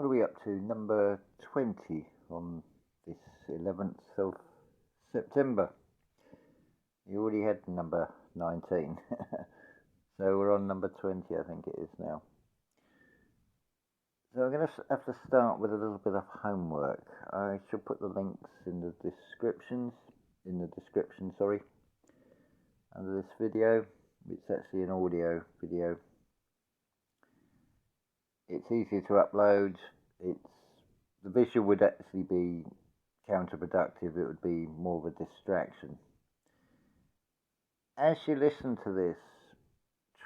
What are we up to? Number 20 on this 11th of September. You already had number 19. So we're on number 20, I think it is now. So I'm going to have to start with a little bit of homework. I shall put the links in the description, under this video. It's actually an audio video. It's easy to upload. The visual would actually be counterproductive. It would be more of a distraction. As you listen to this,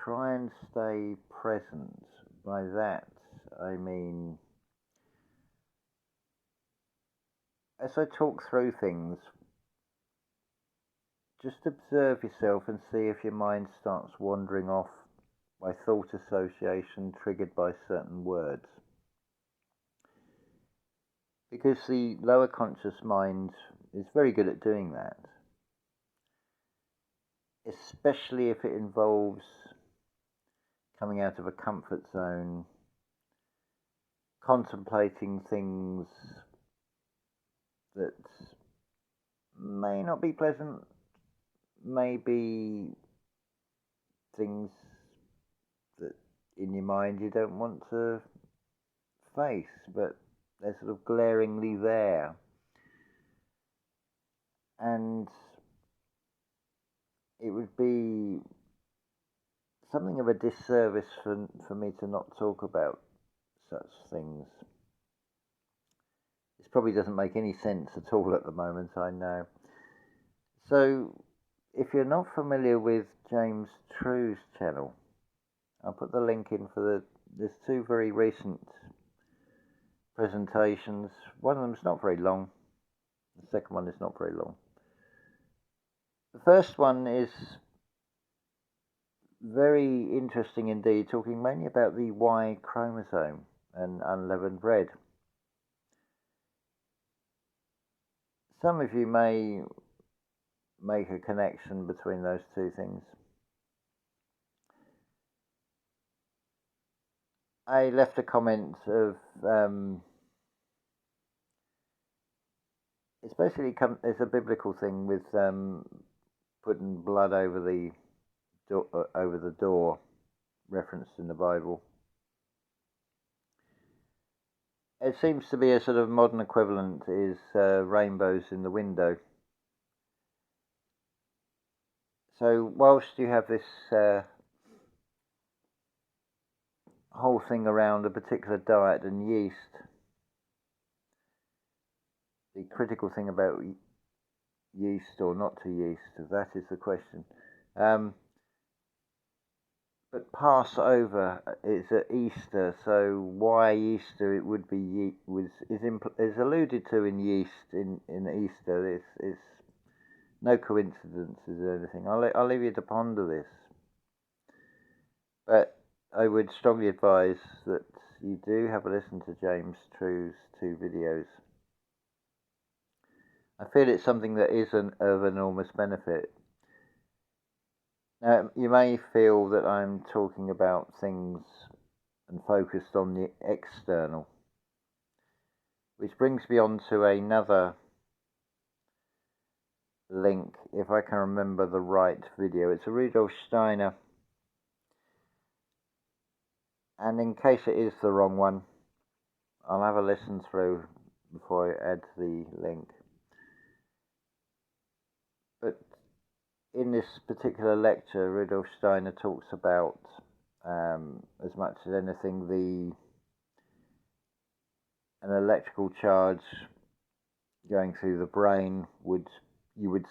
try and stay present. By that, I mean, as I talk through things, just observe yourself and see if your mind starts wandering off by thought association triggered by certain words. Because the lower conscious mind is very good at doing that, especially if it involves coming out of a comfort zone, contemplating things that may not be pleasant, may be things that in your mind you don't want to face, but they're sort of glaringly there. And it would be something of a disservice for me to not talk about such things. This probably doesn't make any sense at all at the moment, I know. So, if you're not familiar with James True's channel, I'll put the link in for there's two very recent presentations. One of them is not very long. The second one is not very long. The first one is very interesting indeed, talking mainly about the Y chromosome and unleavened bread. Some of you may make a connection between those two things. I left a comment of it's basically it's a biblical thing with putting blood over the door, referenced in the Bible. It seems to be a sort of modern equivalent is rainbows in the window. So whilst you have this whole thing around a particular diet and yeast, the critical thing about yeast or not to yeast, that is the question. But Passover is at Easter, so why Easter? It would be is alluded to in yeast in Easter. It's no coincidence or anything. I'll leave you to ponder this, but I would strongly advise that you do have a listen to James True's two videos. I feel it's something that is of enormous benefit. Now, you may feel that I'm talking about things and focused on the external, which brings me on to another link, if I can remember the right video. It's a Rudolf Steiner, and in case it is the wrong one, I'll have a listen through before I add the link. But in this particular lecture, Rudolf Steiner talks about, as much as anything, an electrical charge going through the brain you would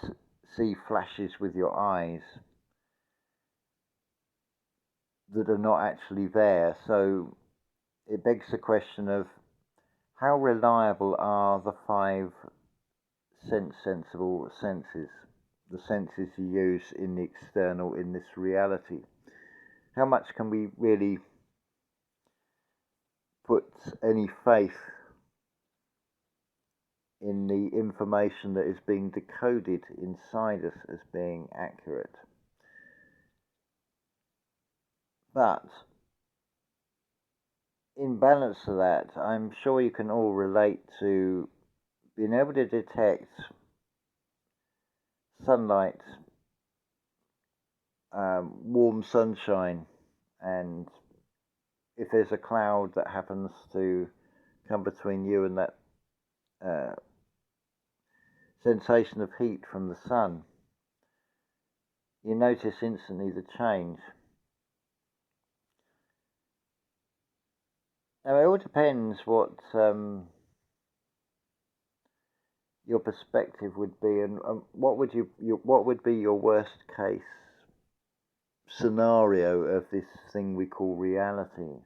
see flashes with your eyes that are not actually there. So it begs the question of how reliable are the five sensible senses, the senses you use in the external, in this reality. How much can we really put any faith in the information that is being decoded inside us as being accurate? But in balance to that, I'm sure you can all relate to being able to detect sunlight, warm sunshine, and if there's a cloud that happens to come between you and that uh, sensation of heat from the sun, you notice instantly the change. Now, it all depends what your perspective would be, and what would what would be your worst case scenario of this thing we call reality.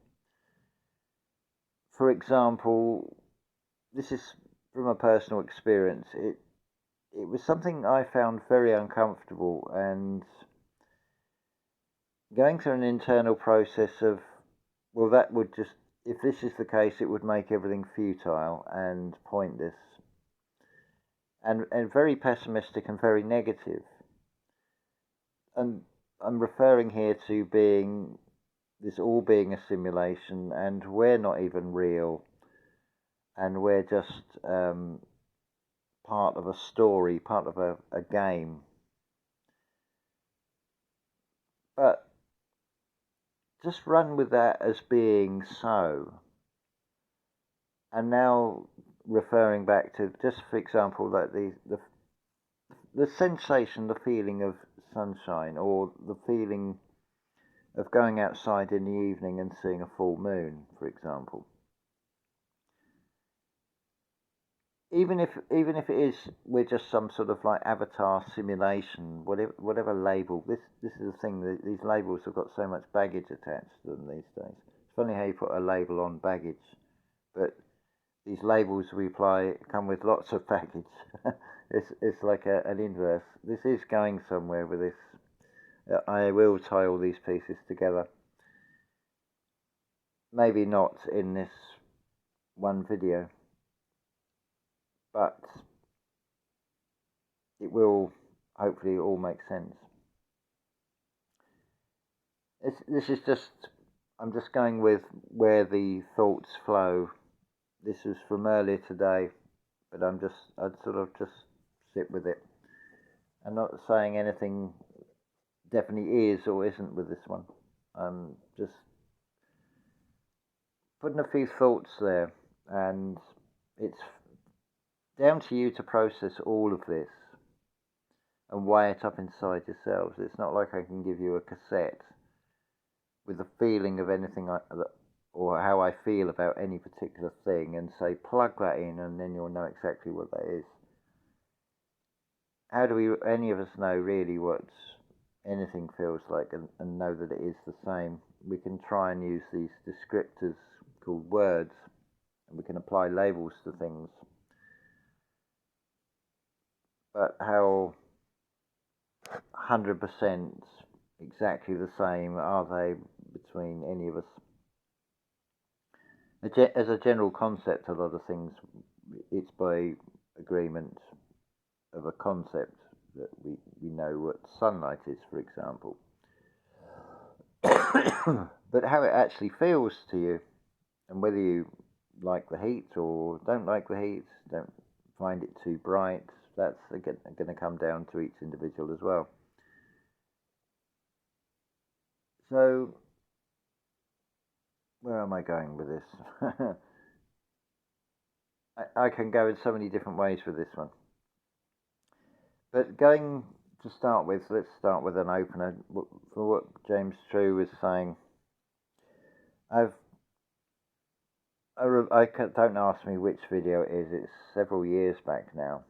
For example, this is from a personal experience. It was something I found very uncomfortable, and going through an internal process of, well, that would just, if this is the case, it would make everything futile and pointless, and very pessimistic and very negative. And I'm referring here to being this all being a simulation, and we're not even real, and we're just part of a story, part of a game. But just run with that as being so. And now referring back to, just for example, like the sensation, the feeling of sunshine, or the feeling of going outside in the evening and seeing a full moon, for example. Even if it is, we're just some sort of like avatar simulation, whatever label. This is the thing, that these labels have got so much baggage attached to them these days. It's funny how you put a label on baggage, but these labels we apply come with lots of baggage. It's like an inverse. This is going somewhere with this. I will tie all these pieces together. Maybe not in this one video, but it will hopefully all make sense. This is just, I'm just going with where the thoughts flow. This is from earlier today, but I'd sort of just sit with it. I'm not saying anything definitely is or isn't with this one. I'm just putting a few thoughts there, and it's down to you to process all of this and weigh it up inside yourselves. It's not like I can give you a cassette with a feeling of anything or how I feel about any particular thing and say plug that in and then you'll know exactly what that is. How do any of us know really what anything feels like, and know that it is the same? We can try and use these descriptors called words, and we can apply labels to things. But how 100% exactly the same are they between any of us? As a general concept, a lot of things, it's by agreement of a concept that we know what sunlight is, for example. But how it actually feels to you, and whether you like the heat or don't like the heat, don't find it too bright, that's again going to come down to each individual as well. So, where am I going with this? I can go in so many different ways with this one. But going to start with, let's start with an opener. For what James True was saying, don't ask me which video it is. It's several years back now.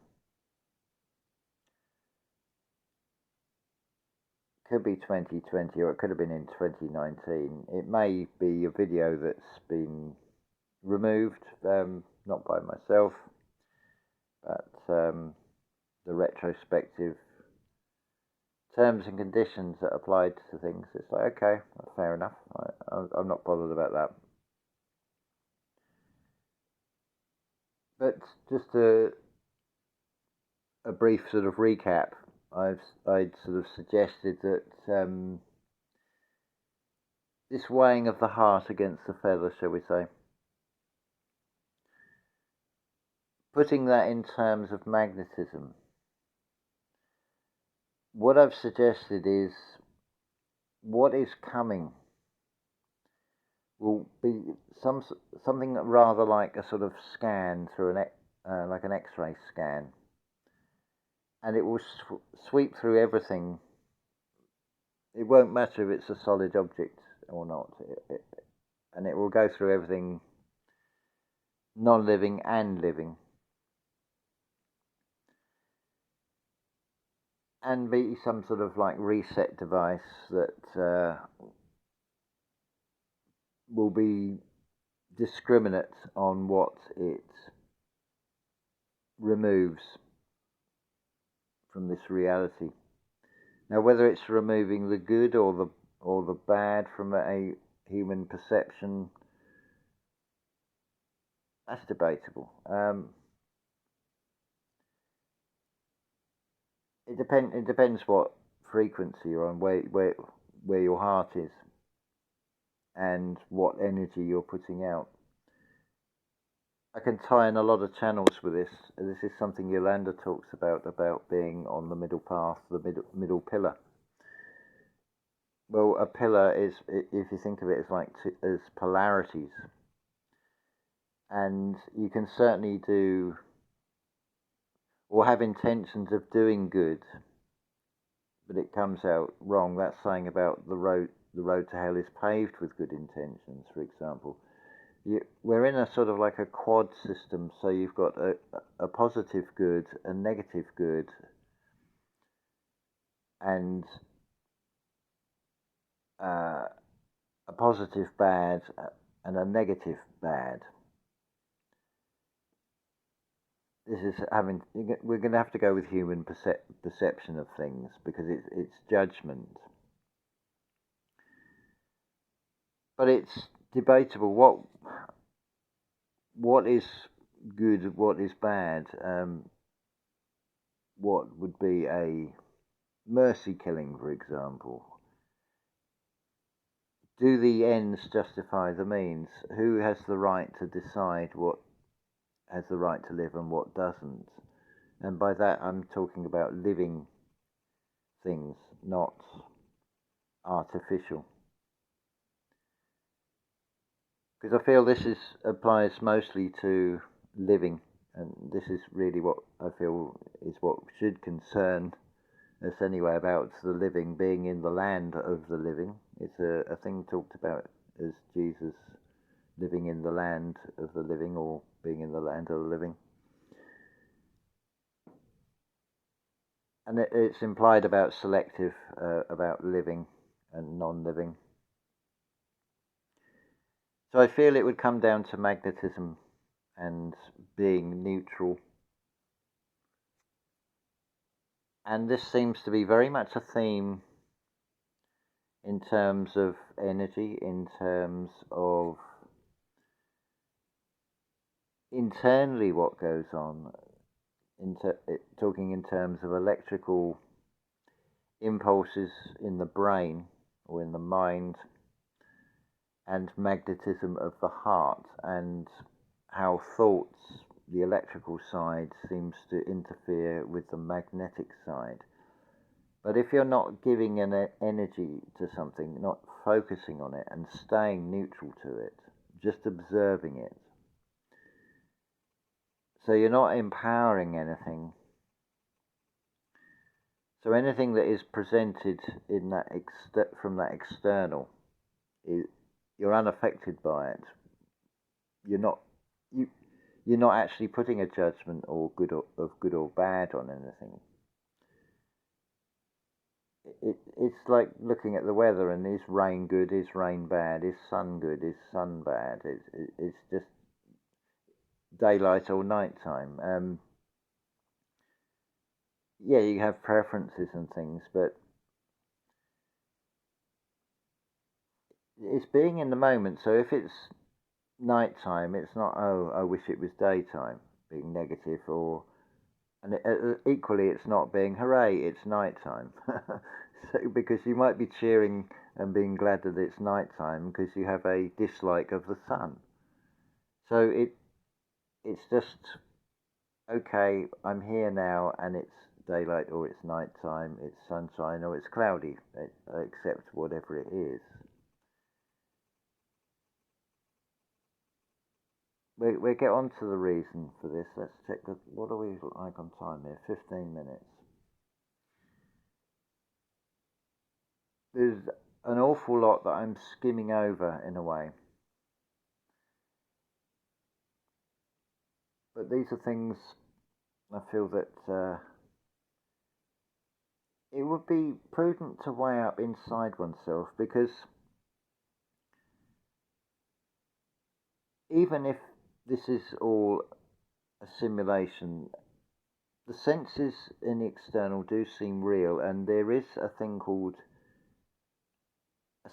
Could be 2020, or it could have been in 2019. It may be a video that's been removed, not by myself, but the retrospective terms and conditions that applied to things. It's like, okay, fair enough. I'm not bothered about that. But just a brief sort of recap. I'd sort of suggested that this weighing of the heart against the feather, shall we say. Putting that in terms of magnetism, what I've suggested is what is coming will be something rather like a sort of scan through like an X-ray scan, and it will sweep through everything. It won't matter if it's a solid object or not, and it will go through everything, non-living and living, and be some sort of like reset device that will be discriminate on what it removes from this reality. Now, whether it's removing the good or the bad from a human perception, that's debatable. It depends what frequency you're on, where your heart is, and what energy you're putting out. I can tie in a lot of channels with this. This is something Yolanda talks about being on the middle path, the middle pillar. Well, a pillar is, if you think of it as like as polarities, and you can certainly do or have intentions of doing good, but it comes out wrong. That's saying about the road to hell is paved with good intentions, for example. We're in a sort of like a quad system, so you've got a positive good, a negative good, and a positive bad, and a negative bad. This is we're going to have to go with human perception of things, because it's judgment. But it's debatable what is good, what is bad. What would be a mercy killing, for example? Do the ends justify the means? Who has the right to decide what has the right to live and what doesn't? And by that I'm talking about living things, not artificial. Because I feel this applies mostly to living, and this is really what I feel is what should concern us anyway, about the living, being in the land of the living. It's a thing talked about as Jesus living in the land of the living, or being in the land of the living. And it's implied about selective, about living and non-living. So I feel it would come down to magnetism and being neutral. And this seems to be very much a theme in terms of energy, in terms of internally what goes on, talking in terms of electrical impulses in the brain or in the mind, and magnetism of the heart, and how thoughts, the electrical side, seems to interfere with the magnetic side. But if you're not giving an energy to something, not focusing on it and staying neutral to it, just observing it, so you're not empowering anything. So anything that is presented in that from that external, you're unaffected by it. You're not actually putting a judgment of good or bad on anything. It's like looking at the weather, and is rain good, is rain bad, is sun good, is sun bad. It's just daylight or nighttime. Yeah, you have preferences and things, but it's being in the moment. So if it's nighttime, it's not, oh, I wish it was daytime, being negative, or, and equally it's not being, hooray, it's nighttime. So, because you might be cheering and being glad that it's night time because you have a dislike of the sun. So it's just okay. I'm here now, and it's daylight or it's night time. It's sunshine or it's cloudy. I accept whatever it is. We get on to the reason for this. Let's check. What are we like on time here? 15 minutes. There's an awful lot that I'm skimming over in a way. But these are things I feel that it would be prudent to weigh up inside oneself, because even if this is all a simulation, the senses in the external do seem real, and there is a thing called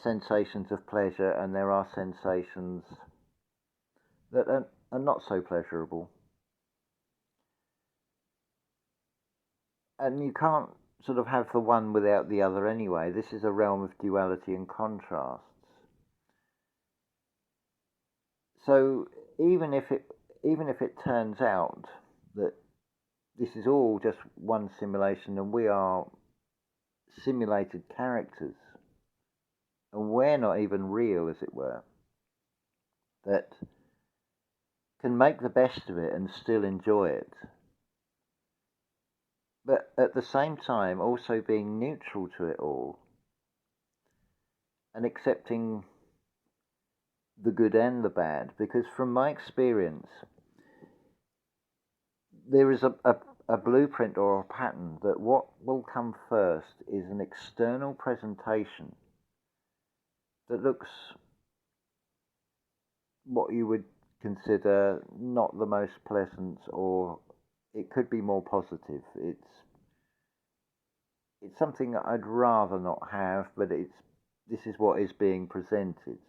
sensations of pleasure, and there are sensations that are not so pleasurable. And you can't sort of have the one without the other anyway. This is a realm of duality and contrasts. So even if it turns out that this is all just one simulation and we are simulated characters and we're not even real, as it were, that can make the best of it and still enjoy it, but at the same time also being neutral to it all and accepting the good and the bad. Because from my experience, there is a blueprint or a pattern that what will come first is an external presentation that looks what you would consider not the most pleasant, or it could be more positive. It's something that I'd rather not have, but this is what is being presented.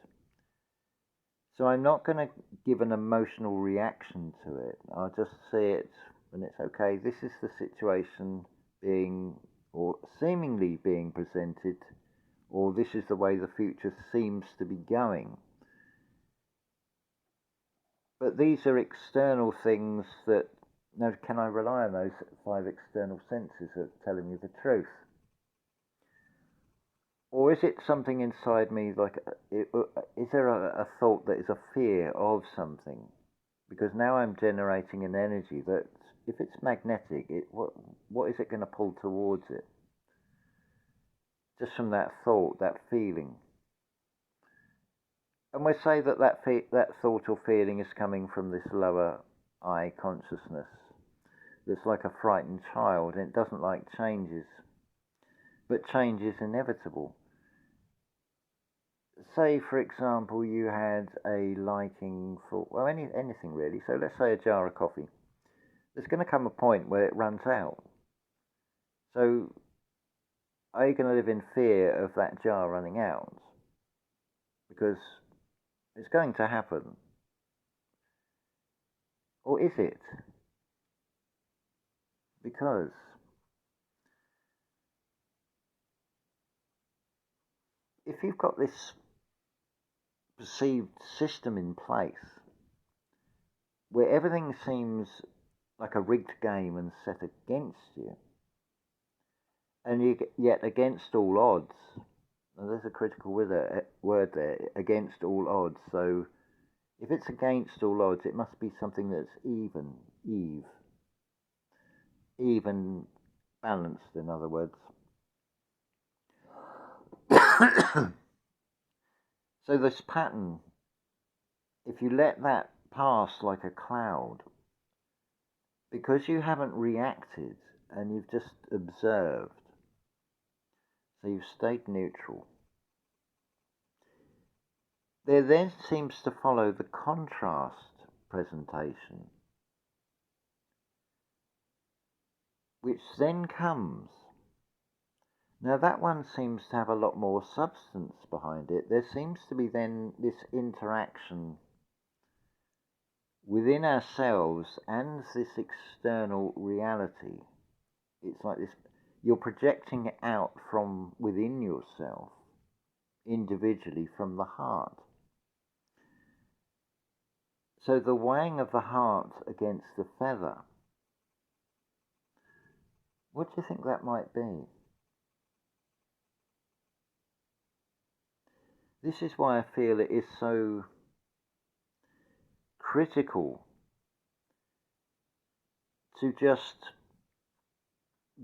So I'm not going to give an emotional reaction to it. I'll just see it and it's okay. This is the situation being, or seemingly being presented, or this is the way the future seems to be going. But these are external things that, now can I rely on those 5 external senses that are telling me the truth? Or is it something inside me, like, is there a thought that is a fear of something? Because now I'm generating an energy that, if it's magnetic, what is it going to pull towards it? Just from that thought, that feeling. And we say that that thought or feeling is coming from this lower I consciousness that's like a frightened child, and it doesn't like changes. But change is inevitable. Say, for example, you had a liking for, well, anything really. So let's say a jar of coffee. There's going to come a point where it runs out. So are you going to live in fear of that jar running out? Because it's going to happen. Or is it? Because if you've got this perceived system in place where everything seems like a rigged game and set against you, and yet against all odds, now there's a critical word there, against all odds. So if it's against all odds, it must be something that's even balanced, in other words. So this pattern, if you let that pass like a cloud, because you haven't reacted and you've just observed, so you've stayed neutral, there then seems to follow the contrast presentation, which then comes. Now that one seems to have a lot more substance behind it. There seems to be then this interaction within ourselves and this external reality. It's like this, you're projecting it out from within yourself individually from the heart. So the weighing of the heart against the feather, what do you think that might be? This is why I feel it is so critical to just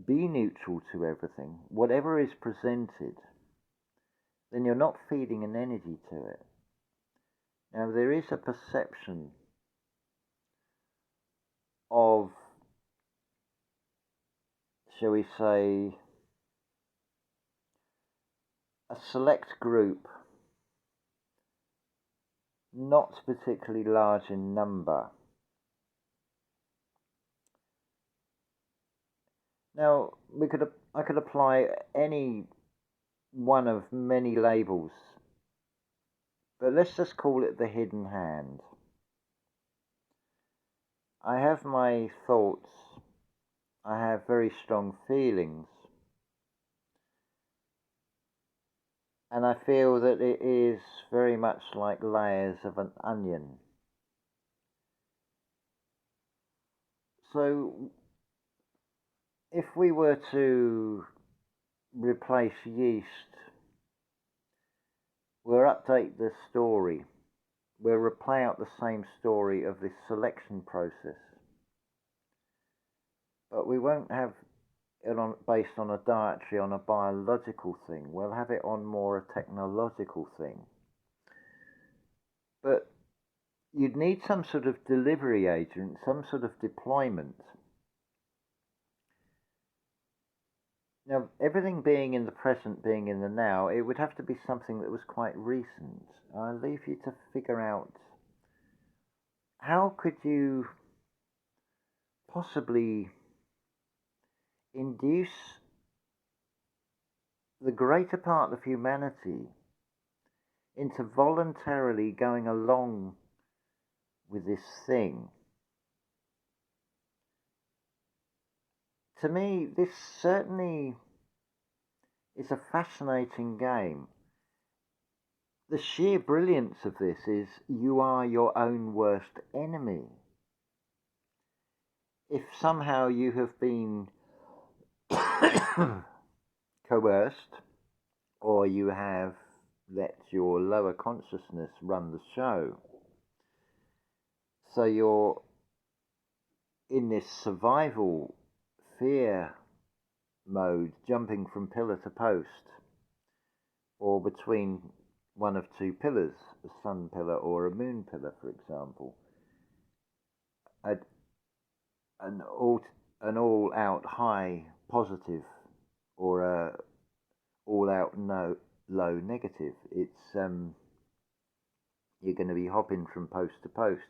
be neutral to everything. Whatever is presented, then you're not feeding an energy to it. Now, there is a perception of, shall we say, a select group, not particularly large in number. Now, I could apply any one of many labels, but let's just call it the hidden hand. I have my thoughts, I have very strong feelings, and I feel that it is very much like layers of an onion. So, if we were to replace yeast, we'll update the story. We'll play out the same story of this selection process, but we won't have it based on a dietary, on a biological thing. We'll have it on more a technological thing. But you'd need some sort of delivery agent, some sort of deployment. Now, everything being in the present, being in the now, it would have to be something that was quite recent. I'll leave you to figure out how could you possibly induce the greater part of humanity into voluntarily going along with this thing. To me, this certainly is a fascinating game. The sheer brilliance of this is you are your own worst enemy. If somehow you have been coerced, or you have let your lower consciousness run the show, so you're in this survival fear mode, jumping from pillar to post, or between one of two pillars, a sun pillar or a moon pillar, for example. An all-out high positive, or a all-out low negative. It's you're going to be hopping from post to post.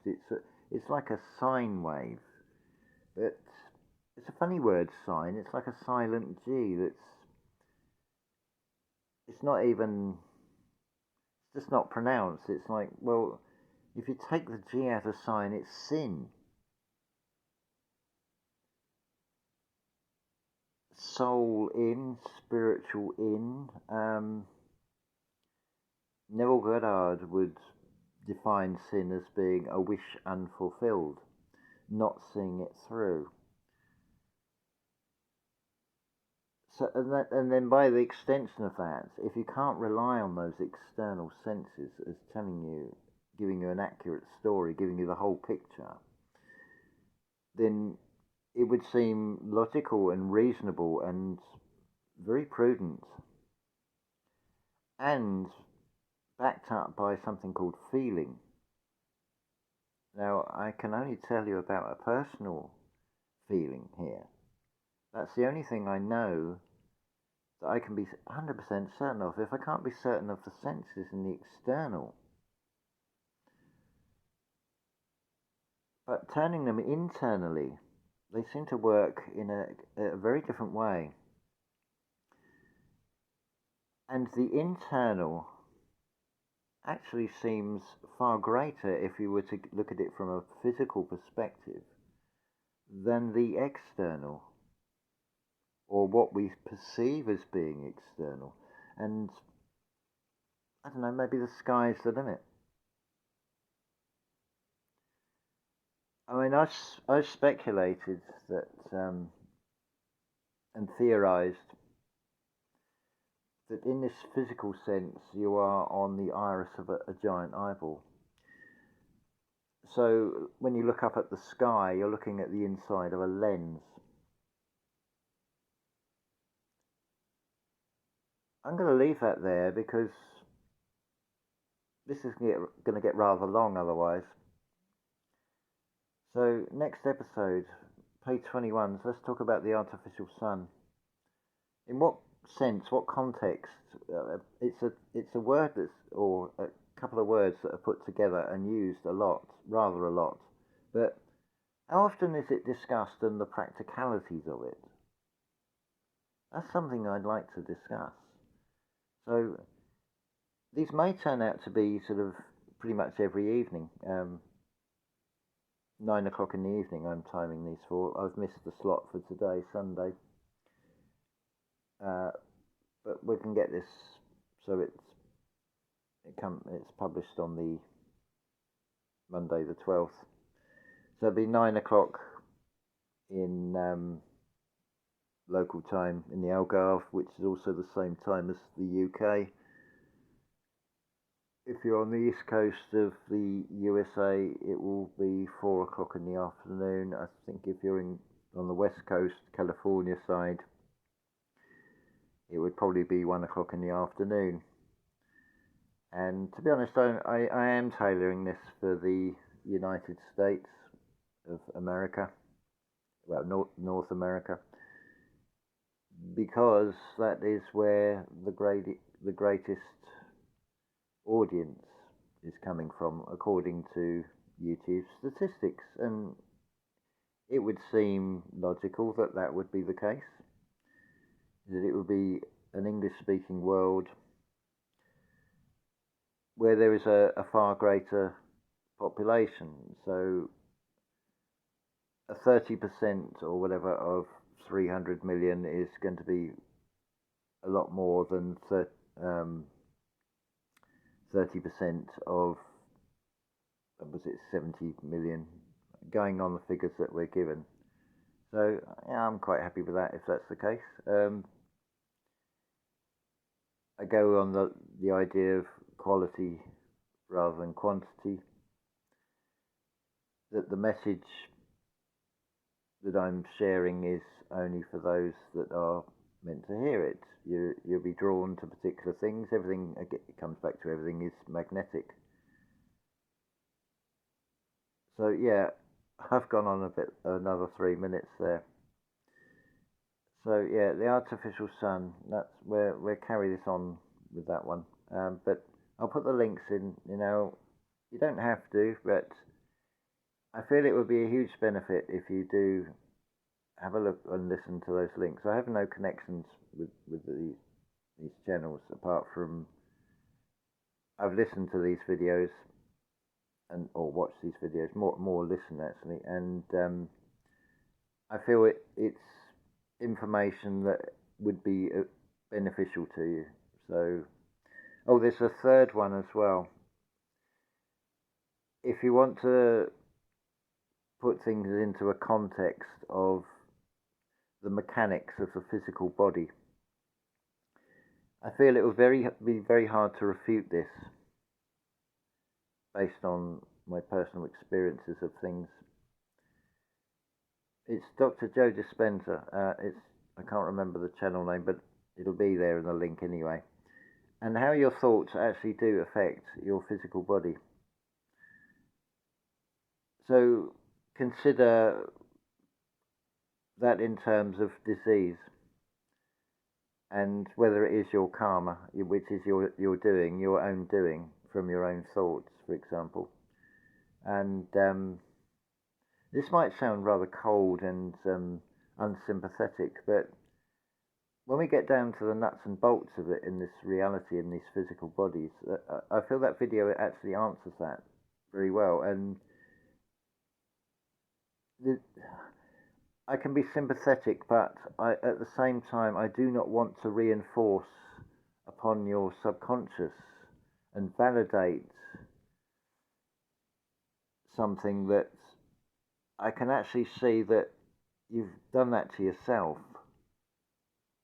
It's like a sine wave, but it's a funny word, sine. It's like a silent G. It's not even. It's just not pronounced. It's like, well, if you take the G out of sine, it's sin. Soul in, spiritual in. Neville Goddard would define sin as being a wish unfulfilled, not seeing it through. So, and then by the extension of that, if you can't rely on those external senses as telling you, giving you an accurate story, giving you the whole picture, then it would seem logical and reasonable and very prudent, and backed up by something called feeling. Now, I can only tell you about a personal feeling here. That's the only thing I know that I can be 100% certain of. If I can't be certain of the senses and the external, but turning them internally, they seem to work in a very different way. And the internal actually seems far greater, if you were to look at it from a physical perspective, than the external, or what we perceive as being external. And I don't know, maybe the sky's the limit. I mean, I've speculated that and theorized that in this physical sense, you are on the iris of a giant eyeball. So when you look up at the sky, you're looking at the inside of a lens. I'm going to leave that there because this is going to get rather long otherwise. So next episode, page 21, so let's talk about the artificial sun. In what sense, what context? It's a word that's, or a couple of words that are put together and used a lot, rather a lot. But how often is it discussed and the practicalities of it? That's something I'd like to discuss. So these may turn out to be sort of pretty much every evening. 9 o'clock in the evening I'm timing these for. I've missed the slot for today, Sunday. But we can get this so it's published on the Monday the 12th. So it'll be 9 o'clock in local time in the Algarve, which is also the same time as the UK. If you're on the east coast of the USA, it will be 4 o'clock in the afternoon. I think if you're on the west coast, California side, it would probably be 1 o'clock in the afternoon. And to be honest, I am tailoring this for the United States of America, well, North America, because that is where the greatest audience is coming from, according to YouTube statistics. And it would seem logical that that would be the case, that it would be an English-speaking world where there is a far greater population. So a 30% or whatever of 300 million is going to be a lot more than 30% of, was it 70 million, going on the figures that we're given. So yeah, I'm quite happy with that if that's the case. I go on the idea of quality rather than quantity, that the message that I'm sharing is only for those that are meant to hear it. You'll be drawn to particular things. Everything, it comes back to everything is magnetic. So yeah, I've gone on another 3 minutes there. So yeah, the artificial sun, that's where we'll carry this on with that one. But I'll put the links in, you don't have to, but I feel it would be a huge benefit if you do have a look and listen to those links. I have no connections with these channels apart from I've listened to these videos or watched these videos, more listen actually, and I feel it's information that would be beneficial to you. So, there's a third one as well. If you want to put things into a context of the mechanics of the physical body, I feel it will be very hard to refute this based on my personal experiences of things. It's Dr. Joe Dispenza. I can't remember the channel name, but it'll be there in the link anyway. And how your thoughts actually do affect your physical body. So consider that in terms of disease, and whether it is your karma, which is your doing, your own doing from your own thoughts, for example. And this might sound rather cold and unsympathetic, but when we get down to the nuts and bolts of it in this reality, in these physical bodies, I feel that video actually answers that very well. And I can be sympathetic, but at the same time, I do not want to reinforce upon your subconscious and validates something that I can actually see that you've done that to yourself.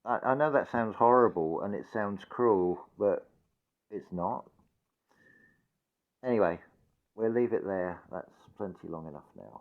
I know that sounds horrible and it sounds cruel, but it's not. Anyway, we'll leave it there. That's plenty long enough now.